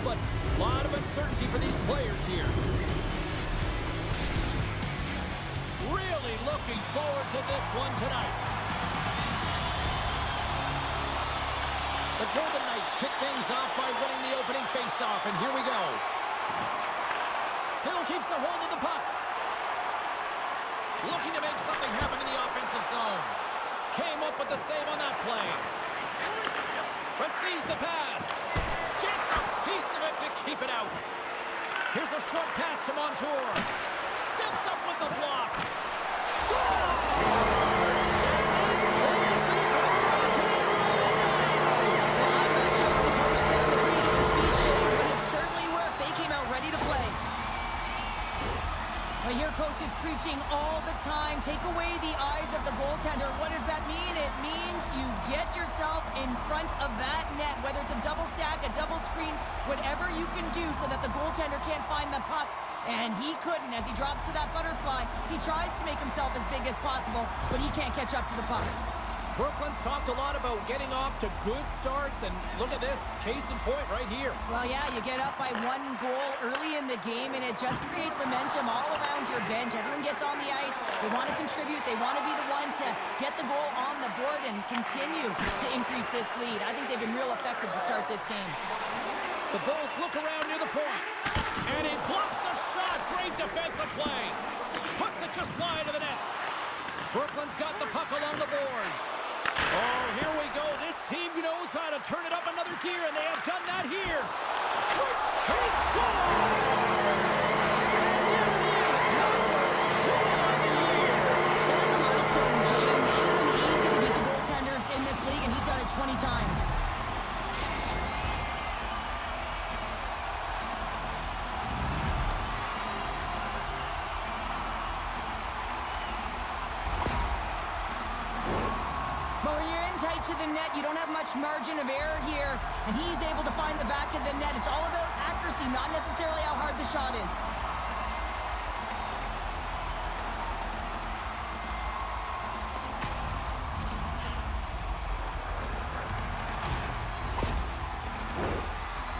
but a lot of uncertainty for these players here. Really looking forward to this one tonight. The Golden Knights kick things off by winning the opening faceoff, and here we go. Still keeps a hold of the puck. Looking to make something happen in the offensive zone. Came up with the save on that play. Receives the pass. Gets a piece of it to keep it out. Here's a short pass to Montour. Steps up with the block. Scores! This place is rocking and rolling. Well, I'm not sure what the coach said in the pregame speech, James, but it certainly worked. They came out ready to play. Well, your coach is preaching all the time. Take away the eyes of the goaltender. What does that mean? It means you get yourself in front of that net, whether it's a double stack, a double screen, whatever you can do so that the goaltender can't find the puck. And he couldn't. As he drops to that butterfly, he tries to make himself as big as possible, but he can't catch up to the puck. Brooklyn's talked a lot about getting off to good starts, and look at this, case in point right here. Well, yeah, you get up by 1 goal early in the game, and it just creates momentum all around your bench. Everyone gets on the ice. They want to contribute. They want to be the one to get the goal on the board and continue to increase this lead. I think they've been real effective to start this game. The Bulls look around near the point, and he blocks a shot. Great defensive play. Puts it just wide of the net. Brooklyn's got the puck along the boards. Oh, here we go. This team knows how to turn it up another gear, and they have done that here. He scores! And there it is, number 20 on the year. Well, that's a milestone, James. It isn't easy to beat the goaltenders in this league, and he's done it 20 times. To the net, you don't have much margin of error here, and he's able to find the back of the net. It's all about accuracy, not necessarily how hard the shot is.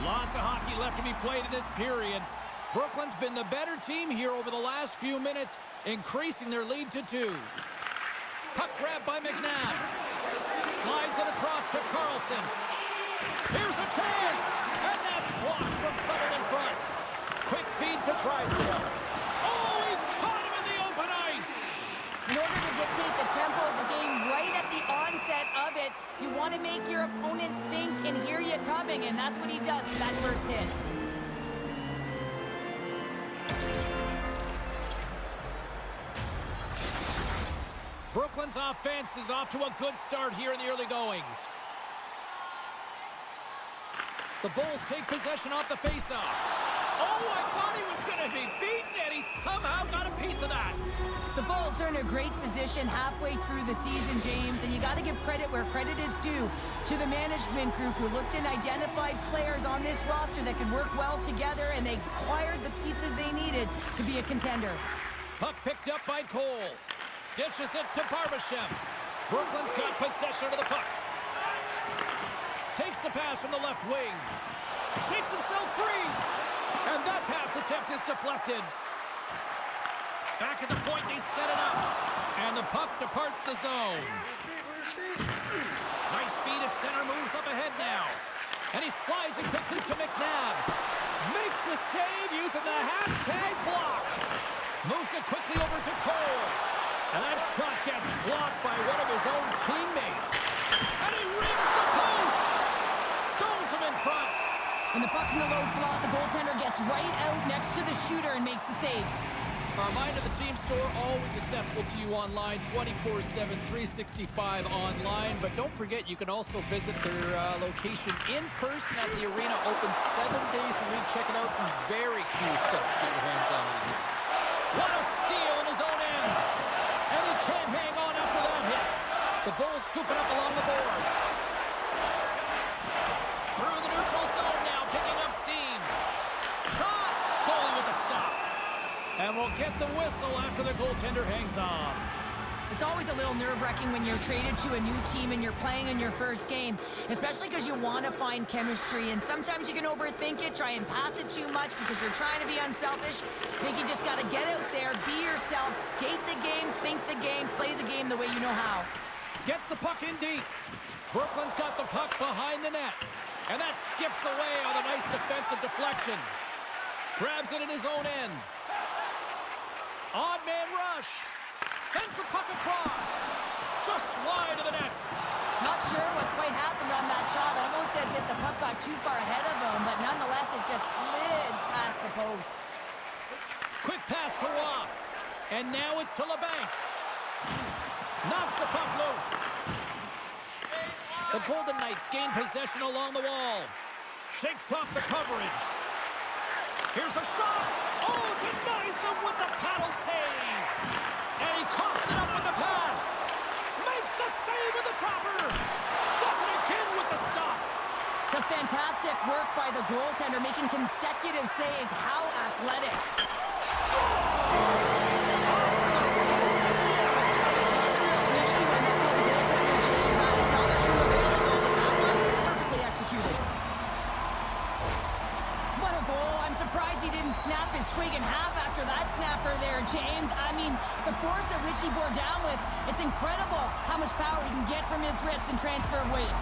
Lots of hockey left to be played in this period. Brooklyn's been the better team here over the last few minutes, increasing their lead to 2. Puck grab by McNabb. Slides it across to Carlson. Here's a chance! And that's blocked from Southern in front. Quick feed to Drysdale. Oh, he caught him in the open ice! In order to dictate the tempo of the game right at the onset of it, you want to make your opponent think and hear you coming, and that's what he does with that first hit. Brooklyn's offense is off to a good start here in the early goings. The Bulls take possession off the faceoff. Oh, I thought he was going to be beaten, and he somehow got a piece of that. The Bulls are in a great position halfway through the season, James, and you got to give credit where credit is due to the management group who looked and identified players on this roster that could work well together, and they acquired the pieces they needed to be a contender. Puck picked up by Cole. Dishes it to Barbashev. Brooklyn's got possession of the puck. Takes the pass from the left wing. Shakes himself free. And that pass attempt is deflected. Back at the point, they set it up. And the puck departs the zone. Nice feed at center, moves up ahead now. And he slides it quickly to McNabb. Makes the save using the hashtag block. Moves it quickly over to Cole. And that shot gets blocked by one of his own teammates. And he rings the post! Stones him in front. When the puck's in the low slot, the goaltender gets right out next to the shooter and makes the save. A reminder, the team store always accessible to you online, 24/7, 365 online. But don't forget, you can also visit their location in person at the arena, open 7 days a week. Checking out some very cool stuff to get your hands on these days. What a steal in his own end! And he can't hang on after that hit. The Bulls scoop it up along the boards. Through the neutral zone now, picking up steam. Shot! Goalie with the stop. And we'll get the whistle after the goaltender hangs on. It's always a little nerve-wracking when you're traded to a new team and you're playing in your first game, especially because you want to find chemistry, and sometimes you can overthink it, try and pass it too much because you're trying to be unselfish. I think you just got to get out there, be yourself, skate the game, think the game, play the game the way you know how. Gets the puck in deep. Brooklyn's got the puck behind the net. And that skips away on a nice defensive deflection. Grabs it in his own end. Odd man rush. Sends the puck across. Just wide of the net. Not sure what quite happened on that shot, almost as if the puck got too far ahead of him, but nonetheless it just slid past the post. Quick pass to Rob. And now it's to LeBanc. Knocks the puck loose. The Golden Knights gain possession along the wall. Shakes off the coverage. Here's a shot. Oh, denies him with the paddle save. And he coughs it up with the pass. Makes the save with the dropper. Does it again with the stop. Just fantastic work by the goaltender, making consecutive saves. How athletic. Snap his twig in half after that snapper there, James. I mean, the force at which he bore down with, it's incredible how much power he can get from his wrists and transfer of weight.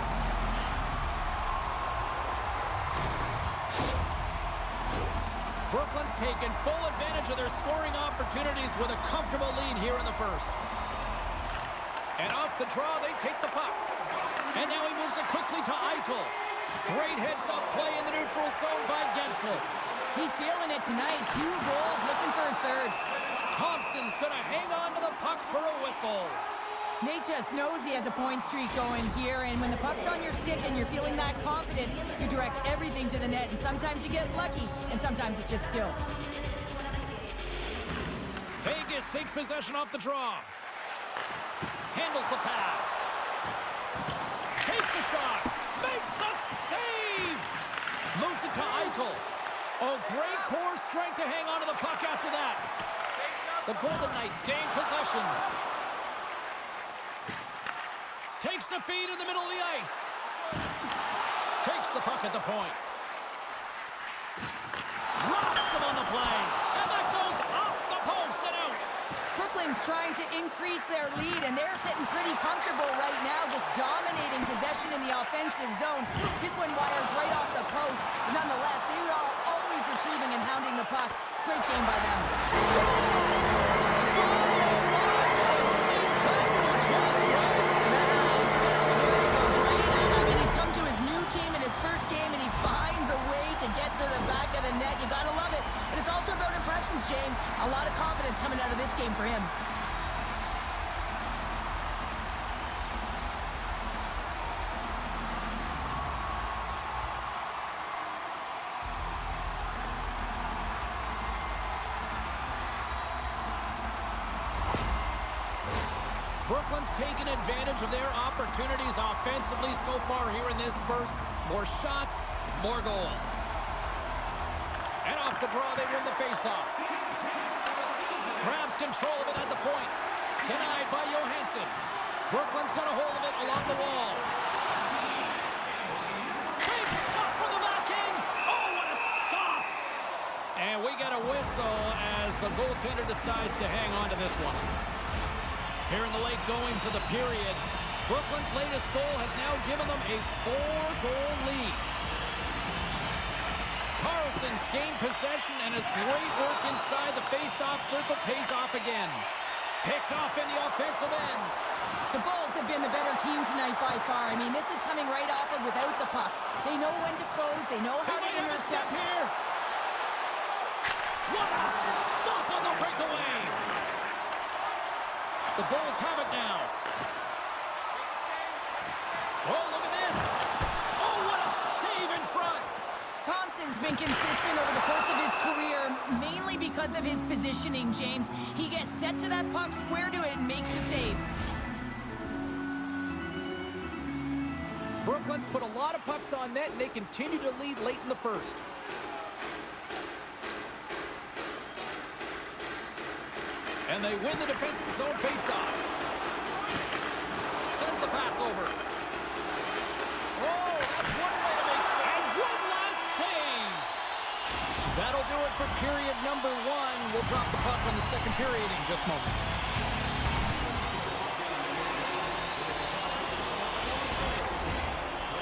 Brooklyn's taken full advantage of their scoring opportunities with a comfortable lead here in the first. And off the draw, they take the puck. And now he moves it quickly to Eichel. Great heads-up play in the neutral zone by Gensel. He's feeling it tonight. 2 goals, looking for his third. Thompson's going to hang on to the puck for a whistle. Nate just knows he has a point streak going here, and when the puck's on your stick and you're feeling that confident, you direct everything to the net, and sometimes you get lucky, and sometimes it's just skill. Vegas takes possession off the draw. Handles the pass. Takes the shot. Makes the save. Moves it to Eichel. Oh, great core strength to hang on to the puck after that. The Golden Knights gain possession. Takes the feed in the middle of the ice. Takes the puck at the point. Rocks him on the play. And that goes off the post and out. Brooklyn's trying to increase their lead, and they're sitting pretty comfortable right now, just dominating possession in the offensive zone. This one wires right off the post. But nonetheless, they are always retrieving and hounding the puck. Great game by them. He's come to his new team in his first game, and he finds a way to get to the back of the net. You gotta love it. And it's also about impressions, James. A lot of confidence coming out of this game for him. Brooklyn's taken advantage of their opportunities offensively so far here in this first. More shots, more goals. And off the draw, they win the faceoff. Grabs control of it at the point. Denied by Johansson. Brooklyn's got a hold of it along the wall. Big shot from the back end. Oh, what a stop. And we got a whistle as the goaltender decides to hang on to this one. Here in the late goings of the period, Brooklyn's latest goal has now given them a 4-goal lead. Carlson's gained possession, and his great work inside the face-off circle pays off again. Picked off in the offensive end. The Bulls have been the better team tonight by far. I mean, this is coming right off of without the puck. They know when to close. They know how to intercept. Here. What a stop on the breakaway. The Bulls have it now. Oh, look at this. Oh, what a save in front. Thompson's been consistent over the course of his career, mainly because of his positioning, James. He gets set to that puck, square to it, and makes the save. Brooklyn's put a lot of pucks on net, and they continue to lead late in the first. And they win the defensive zone faceoff. over. Oh, that's one way to make space. And one last save. That'll do it for period number 1. We'll drop the puck on the second period in just moments.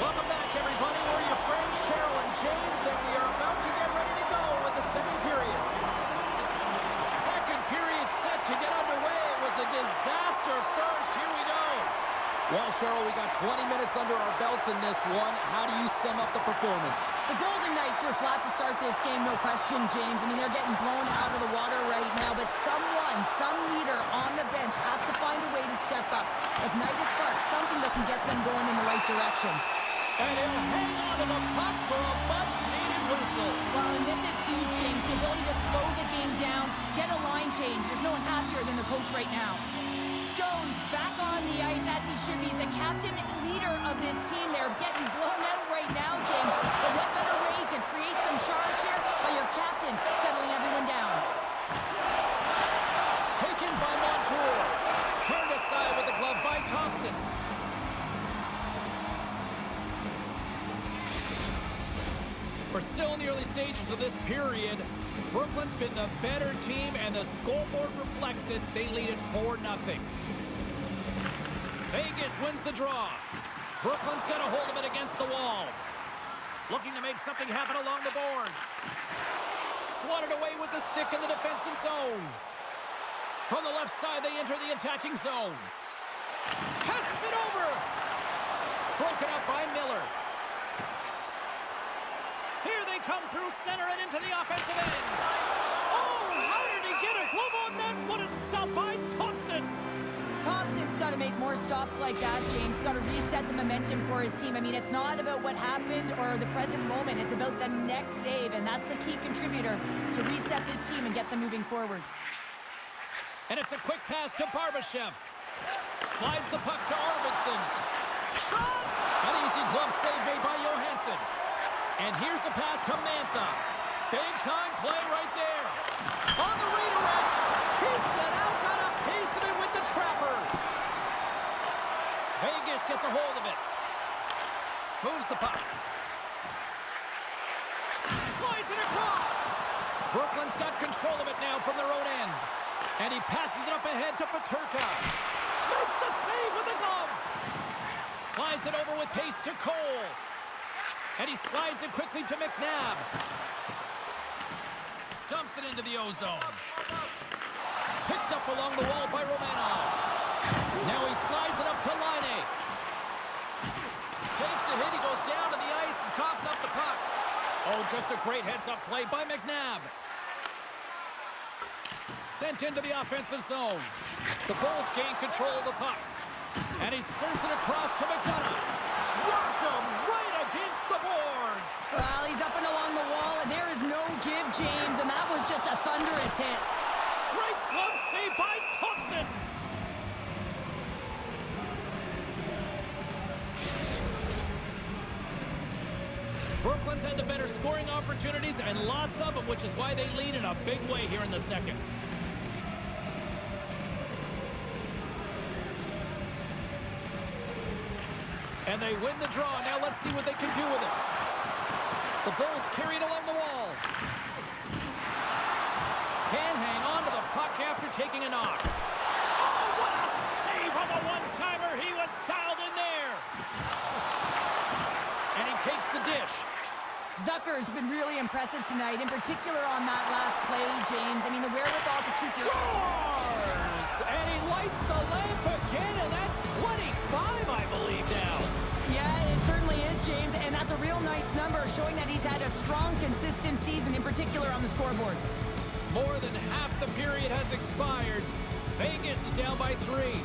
Welcome back, everybody. We're your friends, Cheryl and James, and we are about to get ready to go with the second period. Second period set to get underway. It was a disaster first. Here we go. Well, Cheryl, we got 20 minutes under our belts in this one. How do you sum up the performance? The Golden Knights were flat to start this game, no question, James. I mean, they're getting blown out of the water right now, but some leader on the bench has to find a way to step up, ignite a spark, something that can get them going in the right direction. And he'll hang on to the puck for a much-needed whistle. Well, and this is huge, James. The ability to slow the game down, get a line change. There's no one happier than the coach right now. Stone's back on the ice as he should be. He's the captain leader of this team. They're getting blown out right now, James. But what better way to create some charge here by your captain settling everyone down? Taken by Montour. Turned aside with the glove by Thompson. We're still in the early stages of this period. Brooklyn's been the better team, and the scoreboard reflects it. They lead it 4-0. Vegas wins the draw. Brooklyn's got a hold of it against the wall. Looking to make something happen along the boards. Swatted away with the stick in the defensive zone. From the left side, they enter the attacking zone. Passes it over. Broken up by Miller. Here they come through center and into the offensive end. Oh, how did he get a glove on that? What a stop by Thompson. Thompson's got to make more stops like that, James. He's got to reset the momentum for his team. I mean, it's not about what happened or the present moment. It's about the next save, and that's the key contributor to reset this team and get them moving forward. And it's a quick pass to Barbashev. Slides the puck to Arvidsson. Shot! An easy glove save made by Johansson. And here's the pass to Mantha. Big-time play right there. On the redirect. Keeps it out. Got a piece of it with the trapper. Vegas gets a hold of it. Moves the puck. Slides it across. Brooklyn's got control of it now from their own end. And he passes it up ahead to Peterka. Makes the save with the glove. Slides it over with pace to Cole. And he slides it quickly to McNabb. Dumps it into the ozone. Picked up along the wall by Romanov. Now he slides it up to Laine. Takes a hit. He goes down to the ice and coughs up the puck. Oh, just a great heads-up play by McNabb. Sent into the offensive zone. The Bulls gain control of the puck. And he serves it across to McDonough. Rocked him right against the boards. Well, he's up and along the wall, and there is no give, James, and that was just a thunderous hit. Great glove save by Thompson. Brooklyn's had the better scoring opportunities, and lots of them, which is why they lead in a big way here in the second. And they win the draw. Now let's see what they can do with it. The Bulls carry it along the wall. Can hang on to the puck after taking a knock. Oh, what a save on the one-timer. He was dialed in there. And he takes the dish. Zucker's been really impressive tonight, in particular on that last play, James. I mean, the wherewithal to keep Scores! And he lights the lamp again, and that's 25, I believe, now. Yeah, it certainly is, James, and that's a real nice number, showing that he's had a strong, consistent season, in particular on the scoreboard. More than half the period has expired. Vegas is down by 3.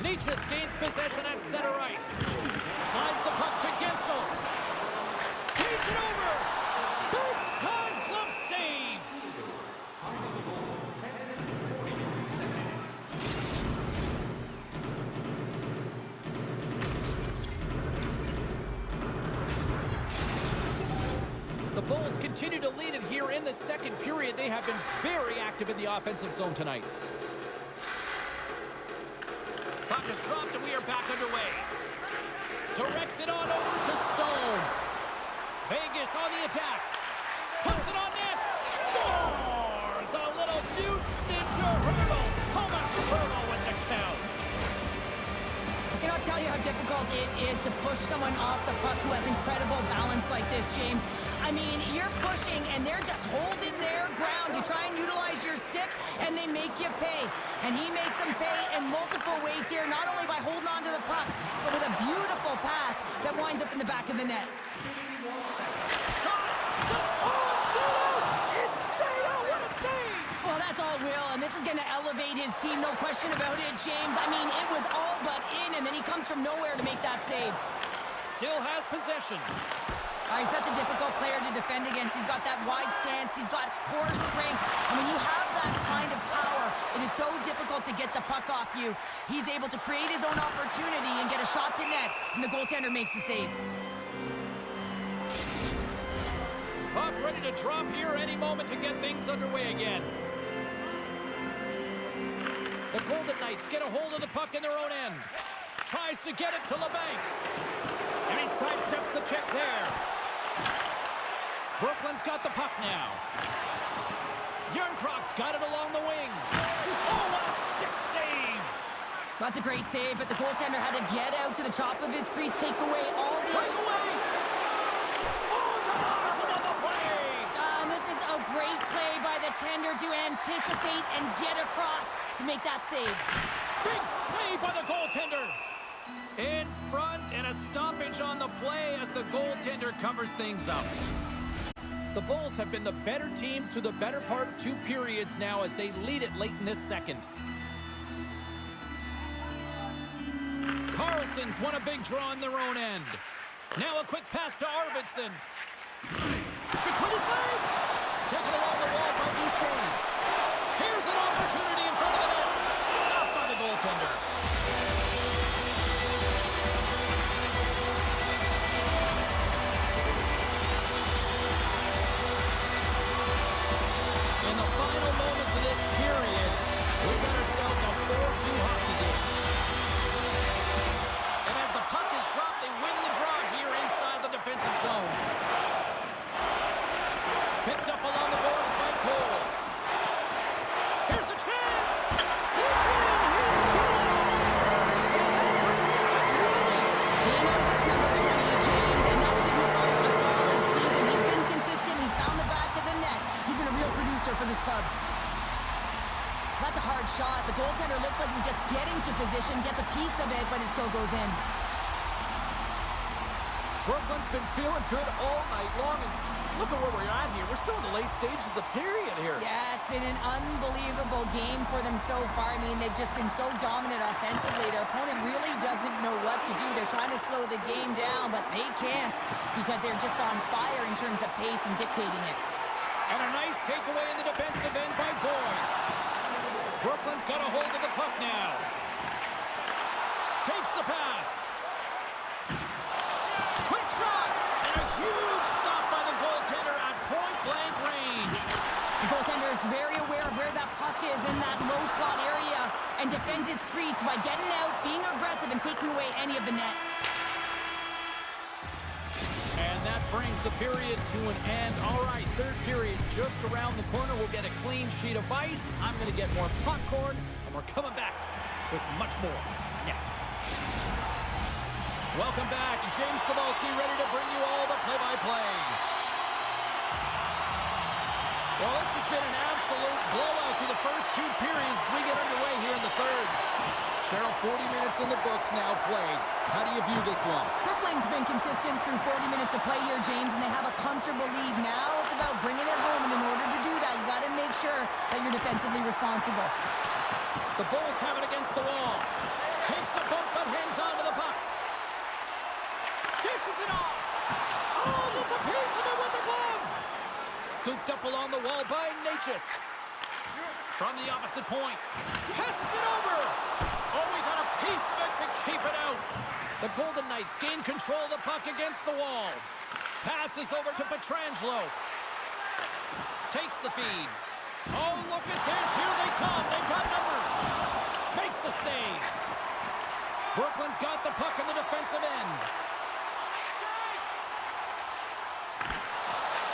Nietzsche gains possession at center ice. Slides the puck to Gensel. Takes it over. Big-time glove save. The Bulls continue to lead it here in the second period. They have been very active in the offensive zone tonight. Puck puck is dropped, and we are back underway. Directs it on over to Stone. Vegas on the attack. Puts it on net. Scores! A little mutant ninja hurdle. How much hurdle with the count? I cannot tell you how difficult it is to push someone off the puck who has incredible balance like this, James. I mean, you're pushing and they're just holding their ground. You try and utilize your stick and they make you pay. And he makes them pay in multiple ways here, not only by holding on to the puck, but with a beautiful pass that winds up in the back of the net. Shot! Oh, it's stayed out! It's stayed out! What a save! Well, that's all Will, and this is going to elevate his team, no question about it, James. I mean, it was all but in, and then he comes from nowhere to make that save. Still has possession. He's such a difficult player to defend against. He's got that wide stance. He's got core strength. I mean, you have that kind of power. It is so difficult to get the puck off you. He's able to create his own opportunity and get a shot to net, and the goaltender makes the save. Puck ready to drop here any moment to get things underway again. The Golden Knights get a hold of the puck in their own end. Tries to get it to LeBanc. And he sidesteps the check there. Brooklyn's got the puck now. Järnkrok's got it along the wing. Oh, what a stick save! That's a great save, but the goaltender had to get out to the top of his crease, take away all the... Breakaway! Oh, Delars on the play! And this is a great play by the tender to anticipate and get across to make that save. Big save by the goaltender! In front and a stoppage on the play as the goaltender covers things up. The Bulls have been the better team through the better part of 2 periods now as they lead it late in this second. Carlson's won a big draw on their own end. Now a quick pass to Arvidsson. Between his legs! Taken along the wall by Duchesne. Here's an opportunity in front of the net. Stopped by the goaltender. In the final moments of this period, we've got ourselves a 4-2 hockey game. And as the puck is dropped, they win the draw here inside the defensive zone. Picked up along the boards by Cole. Here's a chance! He's in! He scores! And that brings it to 20. He knows that's number 20, James, and that signifies a solid season. He's been consistent. He's found the back of the net. He's been a real producer for this club. That's a hard shot. The goaltender looks like he's just getting to position, gets a piece of it, but it still goes in. Brooklyn's been feeling good all night long, and look at where we're at here. We're still in the late stages of the period here. Yeah, it's been an unbelievable game for them so far. I mean, they've just been so dominant offensively. Their opponent really doesn't know what to do. They're trying to slow the game down, but they can't because they're just on fire in terms of pace and dictating it. And a nice takeaway in the defensive end by Boyd. Brooklyn's got a hold of the puck now. Takes the pass. Quick shot! And a huge stop by the goaltender at point-blank range. The goaltender is very aware of where that puck is in that low slot area and defends his crease by getting out, being aggressive, and taking away any of the net. And that brings the period to an end. All right, third period just around the corner. We'll get a clean sheet of ice. I'm going to get more popcorn, and we're coming back with much more next. Welcome back. James Cybulski ready to bring you all the play-by-play. Well, this has been an absolute blowout through the first 2 periods as we get underway here in the third. Cheryl, 40 minutes in the books now played. How do you view this one? Brooklyn's been consistent through 40 minutes of play here, James, and they have a comfortable lead. Now it's about bringing it home, and in order to do that, you got to make sure that you're defensively responsible. The Bulls have it against the wall. Takes a bump, but hangs on to the puck. Dishes it off. Oh, gets a piece of it with the glove. Scooped up along the wall by Natchez. From the opposite point. Passes it over. Oh, we got a piece of it to keep it out. The Golden Knights gain control of the puck against the wall. Passes over to Pietrangelo. Takes the feed. Oh, look at this. Here they come. They've got numbers. Makes the save. Brooklyn's got the puck in the defensive end.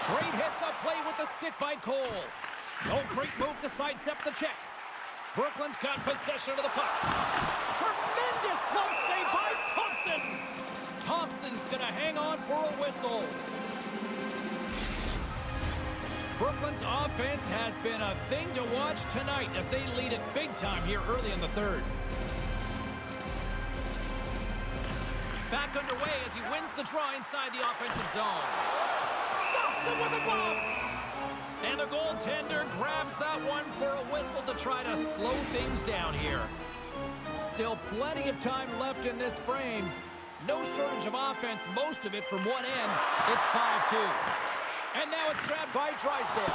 Great hits up play with the stick by Cole. Oh, great move to sidestep the check. Brooklyn's got possession of the puck. Tremendous glove save by Thompson. Thompson's going to hang on for a whistle. Brooklyn's offense has been a thing to watch tonight as they lead it big time here early in the third. Back underway as he wins the draw inside the offensive zone. Stuffs it with a glove. And the goaltender grabs that one for a whistle to try to slow things down here. Still plenty of time left in this frame. No shortage of offense, most of it from one end. It's 5-2. And now it's grabbed by Drysdale.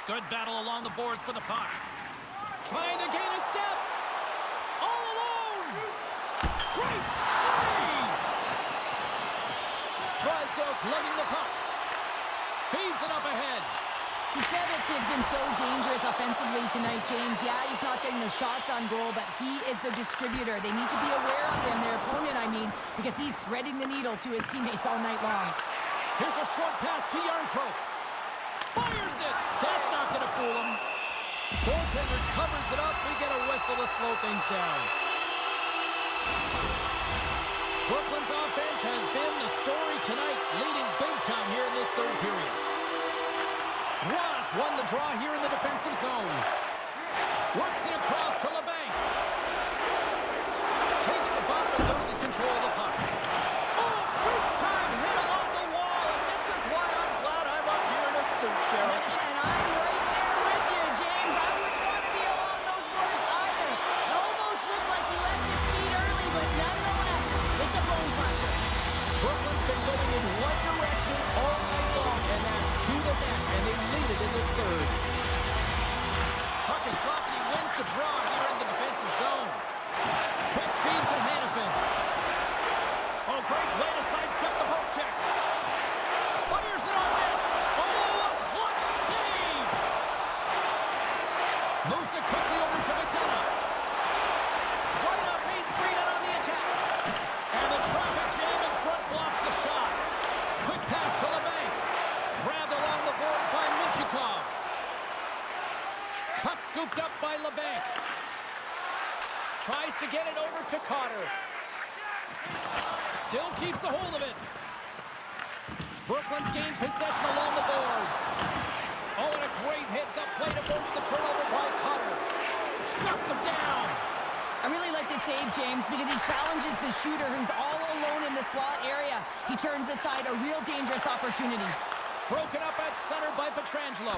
Good battle along the boards for the puck. Trying to gain a step. All alone. Great save. Drysdale's lugging the puck. Feeds it up ahead. Kushevich has been so dangerous offensively tonight, James. Yeah, he's not getting the shots on goal, but he is the distributor. They need to be aware of him, their opponent, I mean, because he's threading the needle to his teammates all night long. Here's a short pass to Yarncroke. Fires it. That's not going to fool him. Goaltender covers it up. We get a whistle to slow things down. Brooklyn's offense has been the story tonight, leading big time here in this third period. Ross won the draw here in the defensive zone. Works it across to LeBanc. Takes a bump and loses control of the puck. Oh, big time hit along the wall, and this is why I'm glad I'm up here in a suit, Cheryl. And I'm right there with you, James. I wouldn't want to be along those boards either. It almost looked like he left his feet early, but nonetheless, it's a bone crusher. Brooklyn's been going in one direction all night long, and that's to the net, and they lead it in this third. Puck is dropped, and he wins the draw here in the defensive zone. Quick feed to Hanifin. Oh, great play to sidestep the poke check. Fires it on net. Oh, a clutch save. Moves it quickly over to McDonough. Right up Main Street and on the attack. And the traffic jam in front blocks the shot. Quick pass to LeBanc. Grabbed along the boards by Minchikov. Puck scooped up by LeBanc. Tries to get it over to Cotter. Still keeps a hold of it. Brooklyn's gained possession along the boards. Oh, and a great hits-up play to force the turnover by Cotter. Shuts him down. I really like this save, James, because he challenges the shooter who's all alone in the slot area. He turns aside a real dangerous opportunity. Broken up at center by Pietrangelo.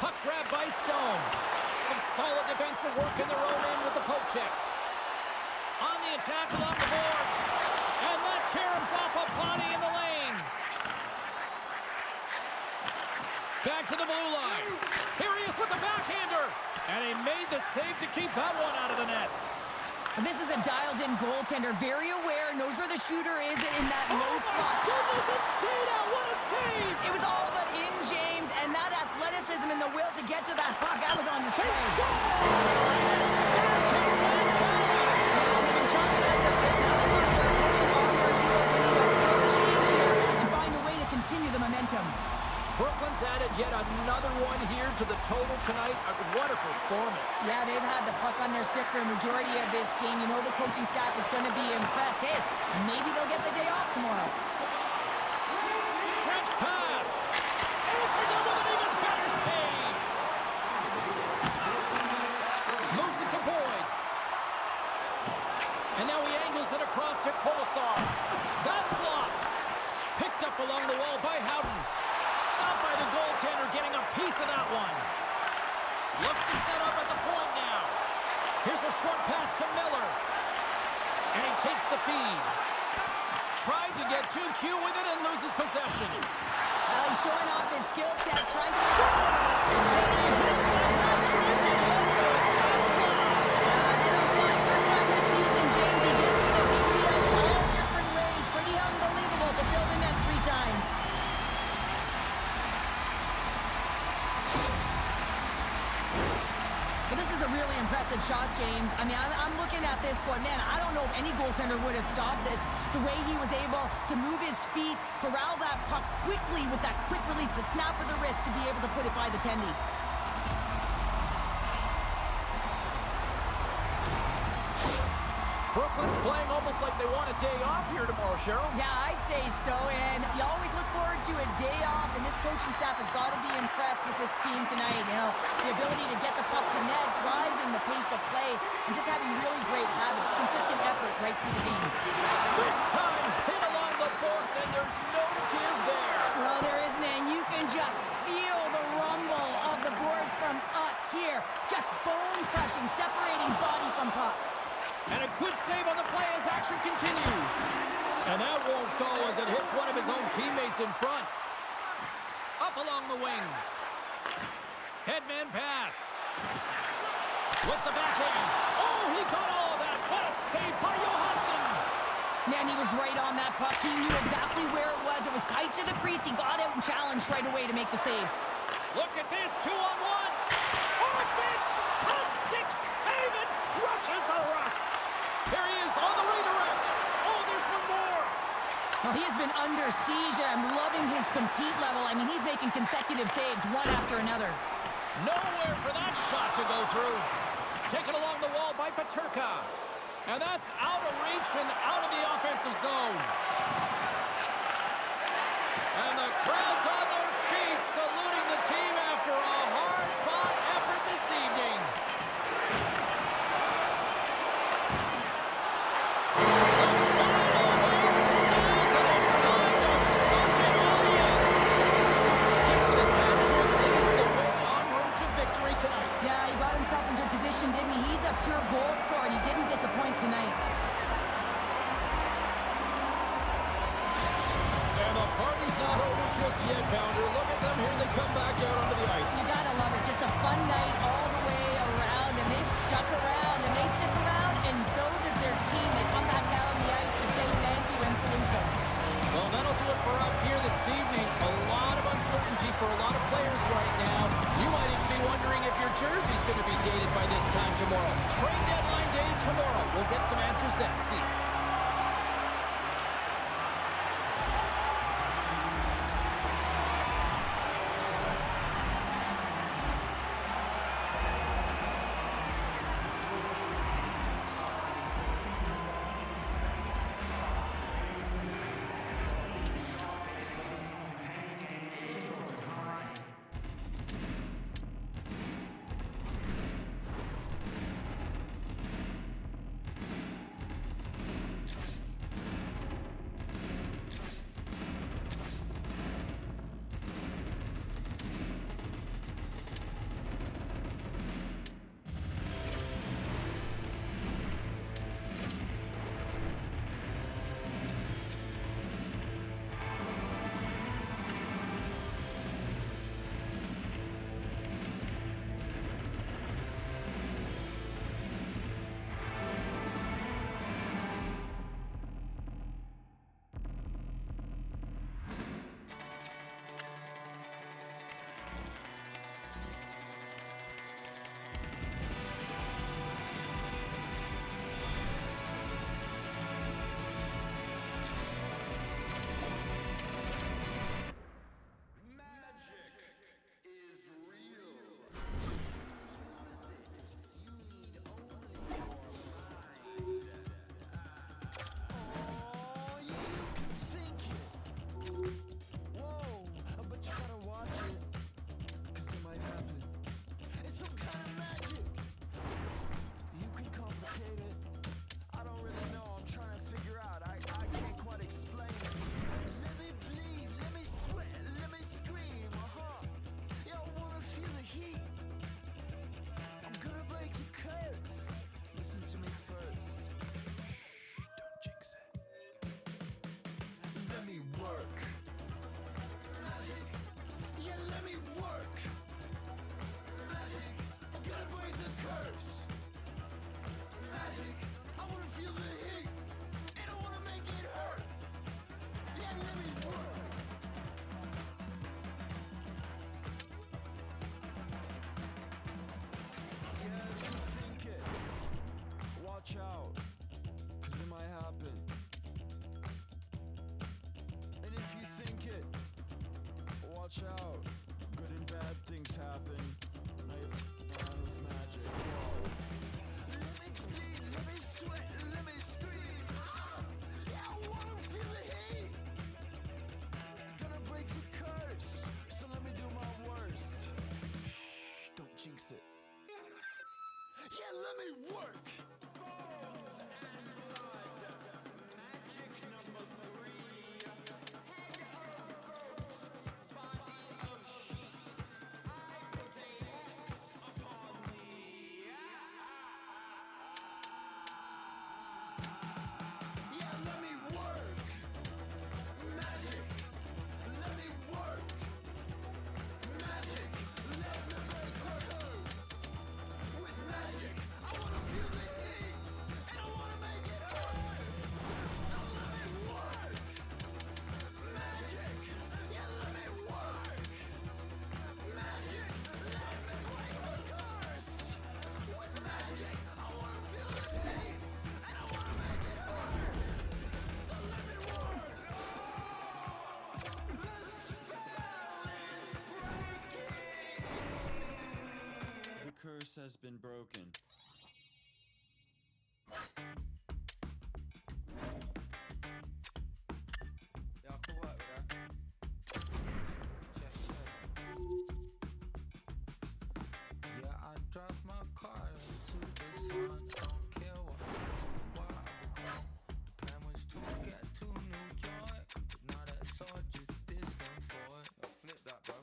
Puck grab by Stone. Some solid defensive work in their own end with the poke check. On the attack along the boards. And that caroms off a body in the lane. Back to the blue line. Here he is with the backhander. And he made the save to keep that one out of the net. This is a dialed-in goaltender, very aware, knows where the shooter is in that low slot. Goodness, it stayed out. What a save. It was all but in, James, and that athleticism and the will to get to that puck, that was on display. It's back to Mentalix. Now they've been trying to end up with another mark. They're putting on their heel. They need a change here and find a way to continue the momentum. Brooklyn's added yet another one here to the total tonight. What a performance. Yeah, they've had the puck on their stick for a majority of this game. You know the coaching staff is going to be impressed. Hey, maybe they'll get the day off tomorrow. Stretch pass. Answers it with an even better save. Moves it to Boyd. And now he angles it across to Kolesar. That's blocked. Picked up along the wall by Howden. Stopped by the goaltender, getting a piece of that one. Looks to set up at the point now. Here's a short pass to Miller. And he takes the feed. Tried to get 2Q with it and loses possession. Well, he's showing off his skill set, trying to... He hits the hat trick and let those hands fly. They don't fly. First time this season, James, he gets the tree up all different ways. Pretty unbelievable to fill the net 3 times. But this is a really impressive impressive shot, James. I mean, I'm looking at this going, man, I don't know if any goaltender would have stopped this. The way he was able to move his feet, corral that puck quickly with that quick release, the snap of the wrist to be able to put it by the tendy. Brooklyn's playing almost like they want a day off here tomorrow, Cheryl. Yeah, I'd say so, and you always look forward to a day off, and this coaching staff has got to be impressed with this team tonight. You know, the ability to get the puck to net, driving the pace of play, and just having really great habits, consistent effort right through the game. Big time hit along the boards, and there's no give there. Well, there isn't, and you can just feel the rumble of the boards from up here. Just bone-crushing, separating body from puck. And a good save on the play as action continues. And that won't go as it hits one of his own teammates in front. Up along the wing. Headman pass. With the backhand. Oh, he caught all of that. What a save by Johansson. Man, he was right on that puck. He knew exactly where it was. It was tight to the crease. He got out and challenged right away to make the save. Look at this, 2-on-1. Oh, fantastic save! It crushes the rock. Here he is on the redirect. Oh, there's one more. Well, he has been under siege, and I'm loving his compete level. I mean, he's making consecutive saves, one after another. Nowhere for that shot to go through. Taken along the wall by Paterka. And that's out of reach and out of the offensive zone. And the crowd's on their feet, saluting the team after a hard-fought effort this evening. Didn't he? He's a pure goal scorer, and he didn't disappoint tonight. And the party's not over just yet, Pounder. Look at them here. They come back out onto the ice. You gotta love it. Just a fun night all the way around, and they've stuck around, and they stick around, and so does their team. They come back out on the ice to say thank you and salute them. Well, that'll do it for us here this evening. A lot of uncertainty for a lot of players right now. You might even be wondering if your jersey's going to be dated by this time tomorrow. Trade deadline day tomorrow. We'll get some answers then. See you. watch out. Good and bad things happen. Now you're around with magic. Whoa. Let me bleed, let me sweat, let me scream. Ah! Yeah, I wanna feel the heat. Gonna break the curse, so let me do my worst. Shh, don't jinx it. Yeah, let me work. The curse has been broken. Yeah, cool work with that. Check. Yeah, I drive my car into the sun. Don't care what I become. The plan was to get to New York, but now that's all just distant for it. Flip that, bro.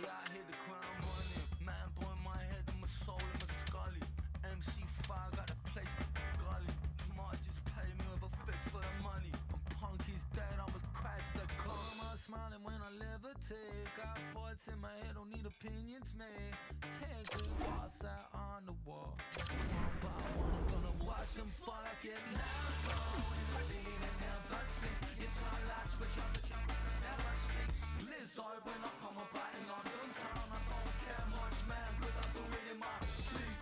Yeah, I hit the ground running. Man, boy, my head and my soul and my scully. MC5 got a place for the gully. Might just pay me with a fist for the money. I'm punk, he's dead, I was crashed the car. I'm smiling when I levitate. Got thoughts in my head, don't need opinions, man. Take the boss out on the wall. One by one, I'm gonna watch them fall. I get loud in the scene and never sleep. It's my last, but you're never sleep. Blizzard when I come up out in London town. I don't care much, man, cause I do it in my sleep.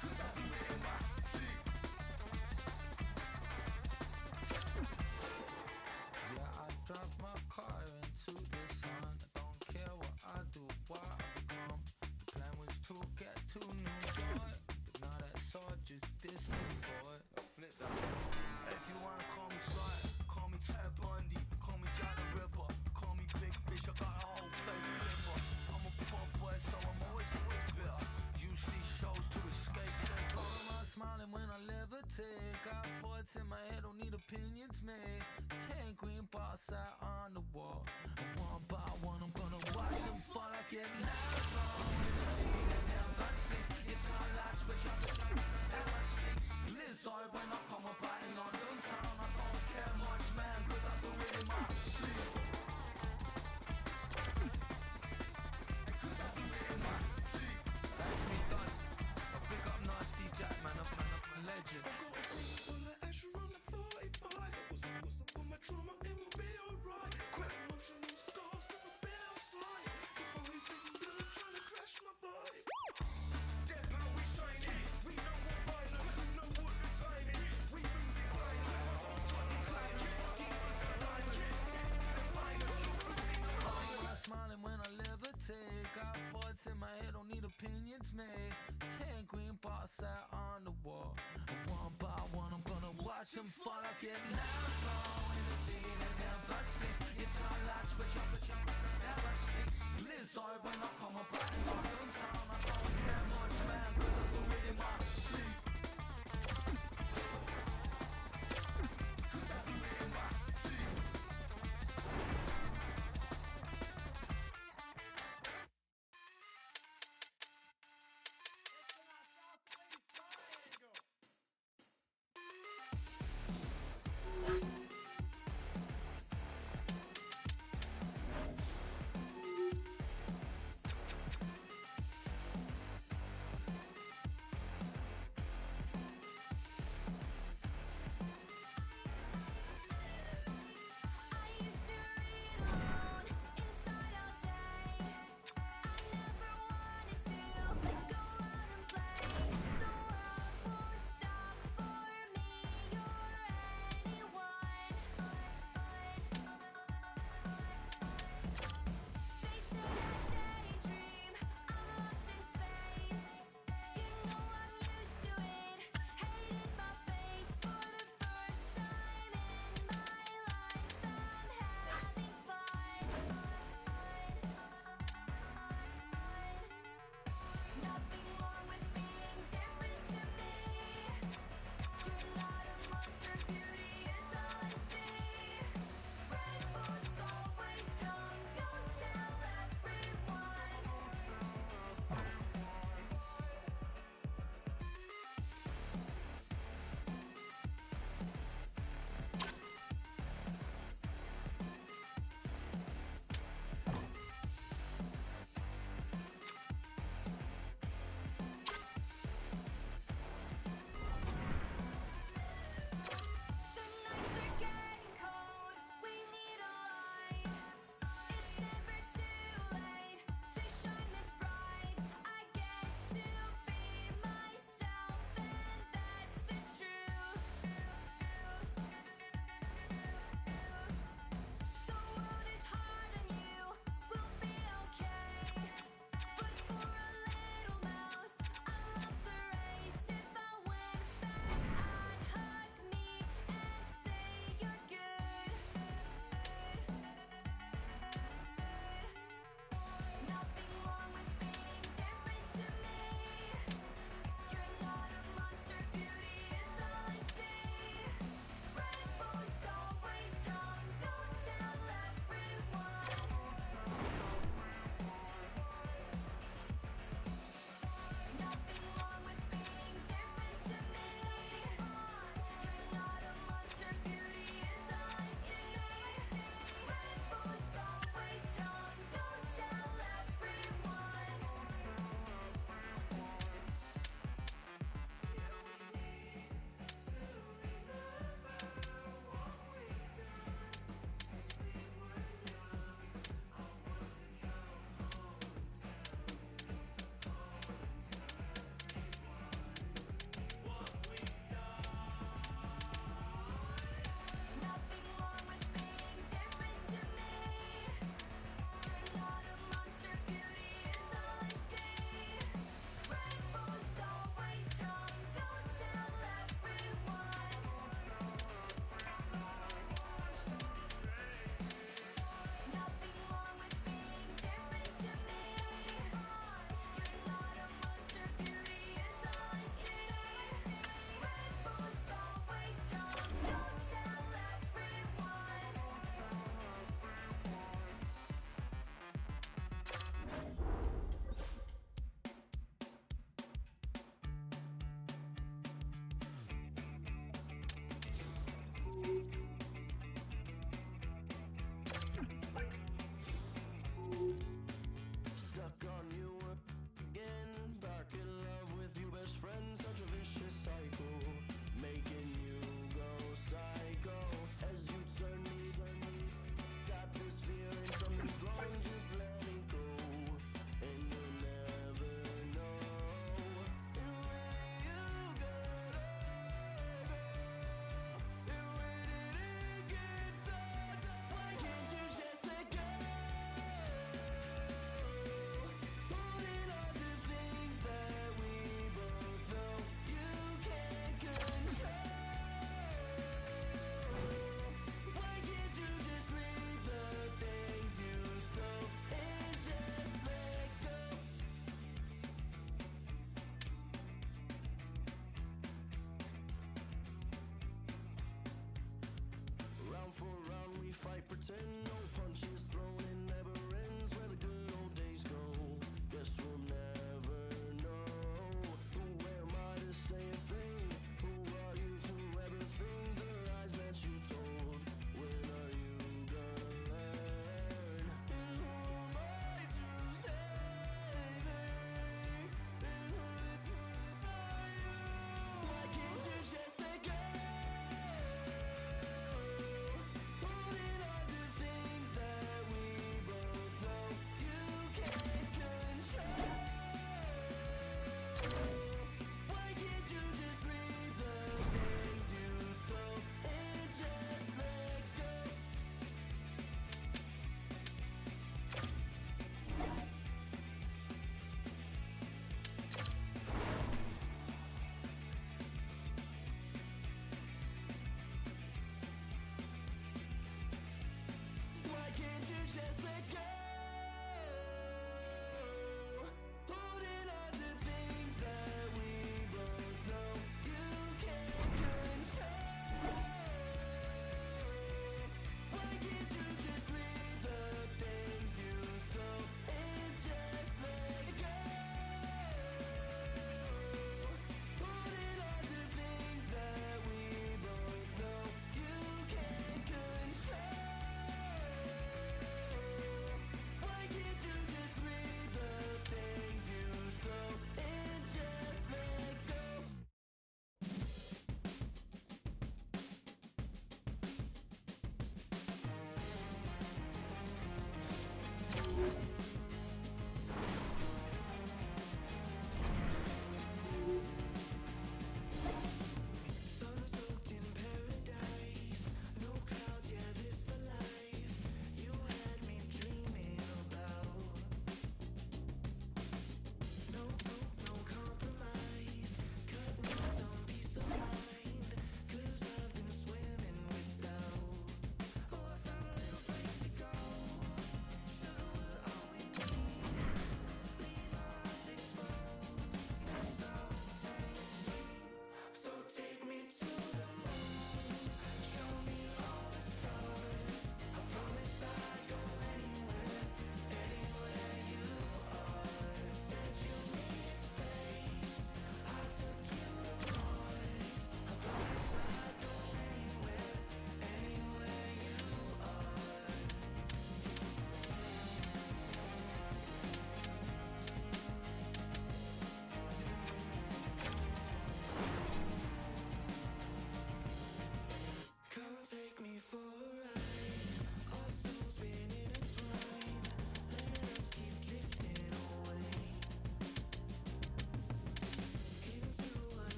Cause I do it in my sleep. Yeah, I drive my car into the sun. I don't care what I do, why I become. The plan was to get to New York, but now that's all just distant for it. Flip that. If you wanna call me Sly, call me Ted Bundy, call me Jack the Ripper, call me Big Fish, I got a whole place to live for. I'm a poor boy, so I'm always bitter. Use these shows to escape. I'm smiling when I levitate. Got thoughts in my head, don't need opinions, man. 10 green bars out on the wall. And one by one, I'm gonna watch them fall. I get loud in the scene and never sleep. It's my last, but you're never sleep. Blizzard when I come up out in London town. I don't care much, man, cause I do it in my sleep. Cause I do it in my sleep. That's me done. I pick up Nasty Jack, man, I'm a legend. I got a green full of ash around the 45. What's up for my trauma, it will be alright. Quite emotional scars, cause I've been outside. The boys in blue trying to crash my vibe. Step out, we shine it. We know what violence, we know what the time is. We move in silence, my boss got me climbing. Geezers for diamonds, the finest, you're cruising the kindness. Smiling when I levitate. Got thoughts in my head, don't need opinions, man. 10 green bars out on the wall. And one by one, I'm gonna watch them fall. I get loud in the scene and never sleep. It's my last, but you're never sleep. Blizzard when I come up out in London town. I don't care much, man, cause I do it in my sleep. Cause I do it in my sleep.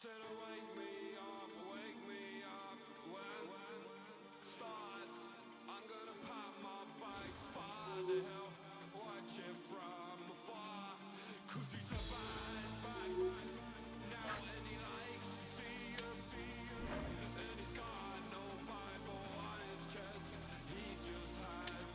said wake me up when starts. I'm gonna pop my bike, far the hell, watch it from afar. Cause he's a bad now and he likes to see you. And he's got no Bible on his chest, he just had.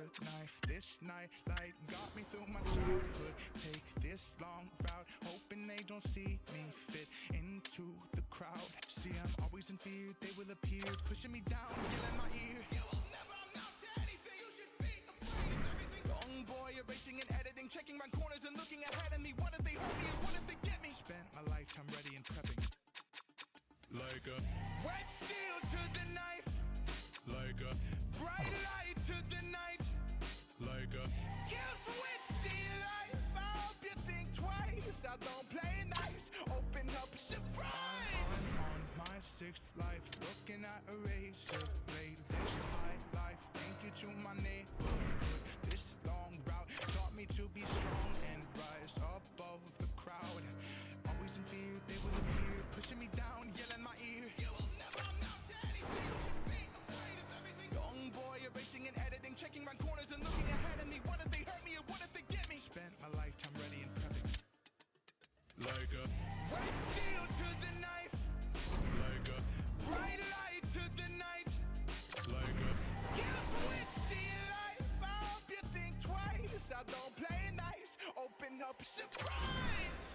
a knife. This night light got me through my childhood. Take this long route, hoping they don't see me fit into the crowd. See, I'm always in fear, they will appear, pushing me down, yelling in my ear. You will never amount to anything, you should be afraid of everything. Young boy erasing and editing, checking round corners and looking ahead of me. What if they hurt me and what if they get me? Spent my lifetime ready and prepping. Like a wet steel to the knife. Like a bright light to the night. Like a kill switch to your life. I hope you think twice. I don't play nice. Open up, surprise. I'm on my sixth life, looking at a razor blade. This high life, thank you to my neighborhood. This long route taught me to be strong and rise above the crowd. Always in fear, they will appear, pushing me down, yelling in my ear. You will never amount to anything, you should be afraid of everything. Young boy erasing and editing, checking round corners and looking ahead of me. What if they hurt me and what if they get me? Spent my lifetime ready and prepping. Like a wet steel to the knife. Like a bright light to the night. Like a kill switch to your life. I hope you think twice. I don't play nice. Open up, surprise.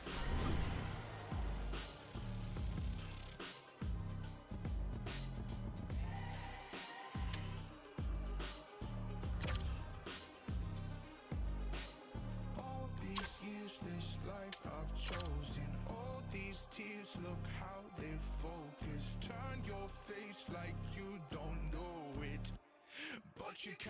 All these years, this life I've chosen. All these tears, look how they focus. Turn your face like you don't know it, but you can't.